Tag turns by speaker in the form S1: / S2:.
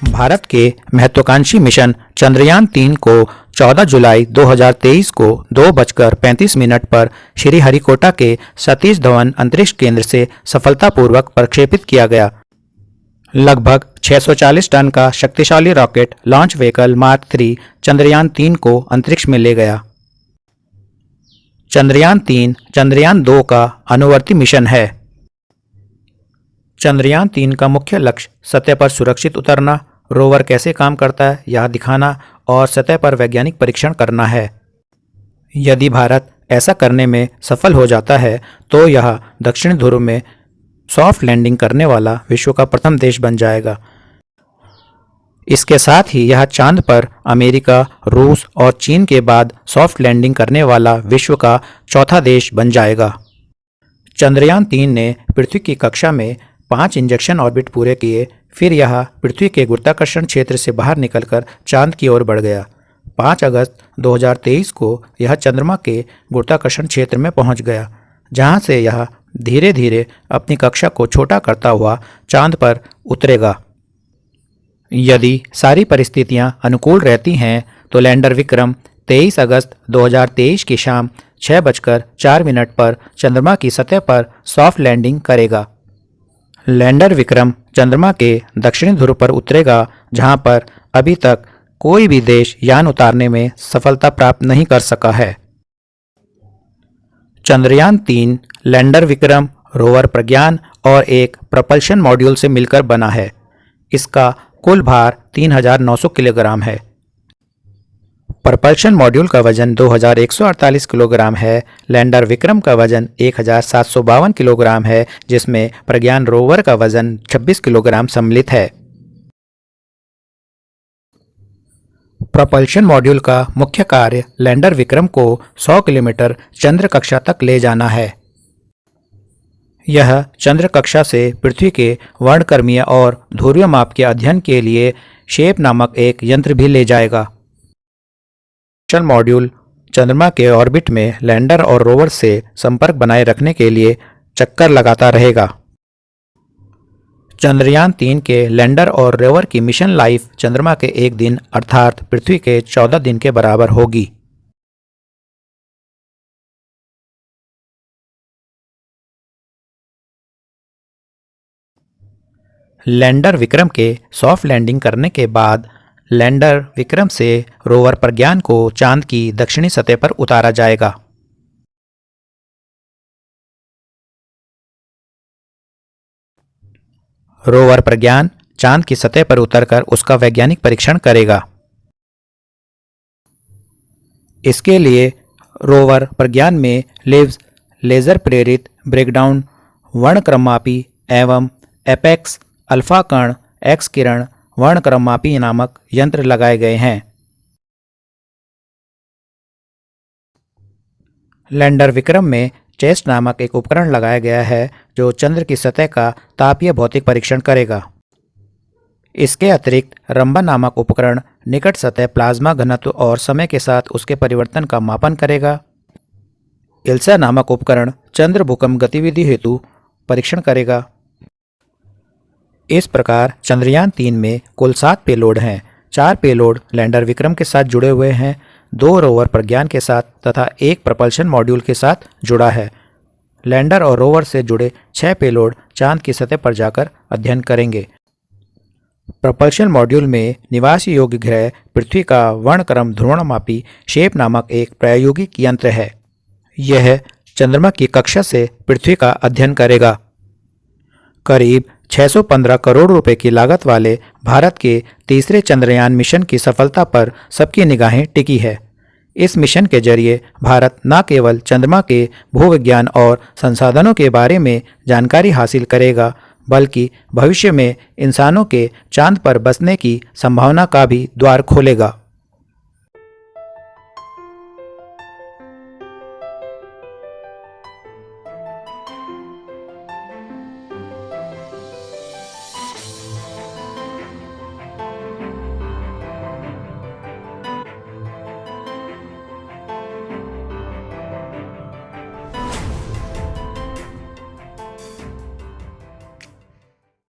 S1: भारत के महत्वाकांक्षी मिशन चंद्रयान-3 को 14 जुलाई 2023 को 2:35 पर श्रीहरिकोटा के सतीश धवन अंतरिक्ष केंद्र से सफलतापूर्वक प्रक्षेपित किया गया। लगभग 640 टन का शक्तिशाली rocket launch vehicle mark 3 Chandrayaan-3 को अंतरिक्ष में ले गया। चंद्रयान-3 चंद्रयान-2 का अनुवर्ती मिशन है। चंद्रयान-3 का मुख्य लक्ष्य सतह पर सुरक्षित उतरना, रोवर कैसे काम करता है यह दिखाना और सतह पर वैज्ञानिक परीक्षण करना है। यदि भारत ऐसा करने में सफल हो जाता है तो यह दक्षिण ध्रुव में सॉफ्ट लैंडिंग करने वाला विश्व का प्रथम देश बन जाएगा। इसके साथ ही यह चांद पर अमेरिका, रूस और चीन के बाद सॉफ्ट लैंडिंग करने वाला विश्व का चौथा देश बन जाएगा। चंद्रयान-3 ने पृथ्वी की कक्षा में 5 इंजेक्शन ऑर्बिट पूरे किए, फिर यह पृथ्वी के गुरुत्वाकर्षण क्षेत्र से बाहर निकलकर चांद की ओर बढ़ गया। 5 अगस्त 2023 को यह चंद्रमा के गुरुत्वाकर्षण क्षेत्र में पहुंच गया, जहां से यह धीरे धीरे अपनी कक्षा को छोटा करता हुआ चांद पर उतरेगा। यदि सारी परिस्थितियां अनुकूल रहती हैं तो लैंडर विक्रम 23 अगस्त 2023 की शाम 6:04 पर चंद्रमा की सतह पर सॉफ्ट लैंडिंग करेगा। लैंडर विक्रम चंद्रमा के दक्षिणी ध्रुव पर उतरेगा, जहां पर अभी तक कोई भी देश यान उतारने में सफलता प्राप्त नहीं कर सका है। चंद्रयान-3 लैंडर विक्रम, रोवर प्रज्ञान और एक प्रपल्शन मॉड्यूल से मिलकर बना है। इसका कुल भार 3900 किलोग्राम है। प्रपल्शन मॉड्यूल का वजन 2148 किलोग्राम है। लैंडर विक्रम का वजन 1752 किलोग्राम है, जिसमें प्रज्ञान रोवर का वजन 26 किलोग्राम सम्मिलित है। प्रपल्शन मॉड्यूल का मुख्य कार्य लैंडर विक्रम को 100 किलोमीटर चंद्र कक्षा तक ले जाना है। यह चंद्र कक्षा से पृथ्वी के वर्णक्रमीय और ध्रुवीय माप के अध्ययन के लिए शेप नामक एक यंत्र भी ले जाएगा। प्रपल्शन मॉड्यूल चंद्रमा के ऑर्बिट में लैंडर और रोवर से संपर्क बनाए रखने के लिए चक्कर लगाता रहेगा। चंद्रयान-3 के लैंडर और रोवर की मिशन लाइफ चंद्रमा के 1 दिन अर्थात पृथ्वी के 14 दिन के बराबर होगी। लैंडर विक्रम के सॉफ्ट लैंडिंग करने के बाद लैंडर विक्रम से रोवर प्रज्ञान को चांद की दक्षिणी सतह पर उतारा जाएगा। रोवर प्रज्ञान चांद की सतह पर उतरकर उसका वैज्ञानिक परीक्षण करेगा। इसके लिए रोवर प्रज्ञान में लेजर प्रेरित ब्रेकडाउन, वर्णक्रममापी एवं एपेक्स अल्फा कण एक्स किरण वर्णक्रममापी नामक यंत्र लगाए गए हैं। लैंडर विक्रम में चेस्ट नामक एक उपकरण लगाया गया है जो चंद्र की सतह का तापीय भौतिक परीक्षण करेगा। इसके अतिरिक्त रंबा नामक उपकरण निकट सतह प्लाज्मा घनत्व और समय के साथ उसके परिवर्तन का मापन करेगा। इल्सा नामक उपकरण चंद्र भूकंप गतिविधि हेतु परीक्षण करेगा। इस प्रकार चंद्रयान-3 में कुल 7 पेलोड हैं। 4 पेलोड लैंडर विक्रम के साथ जुड़े हुए हैं, 2 रोवर प्रज्ञान के साथ तथा 1 प्रपल्शन मॉड्यूल के साथ जुड़ा है। लैंडर और रोवर से जुड़े 6 पेलोड चांद की सतह पर जाकर अध्ययन करेंगे। प्रपल्शन मॉड्यूल में निवास योग्य ग्रह पृथ्वी का वर्णक्रम ध्रुवणमापी शेप नामक एक प्रायोगिक यंत्र है। यह चंद्रमा की कक्षा से पृथ्वी का अध्ययन करेगा। करीब 615 करोड़ रुपए की लागत वाले भारत के तीसरे चंद्रयान मिशन की सफलता पर सबकी निगाहें टिकी है। इस मिशन के जरिए भारत न केवल चंद्रमा के भूविज्ञान और संसाधनों के बारे में जानकारी हासिल करेगा, बल्कि भविष्य में इंसानों के चांद पर बसने की संभावना का भी द्वार खोलेगा।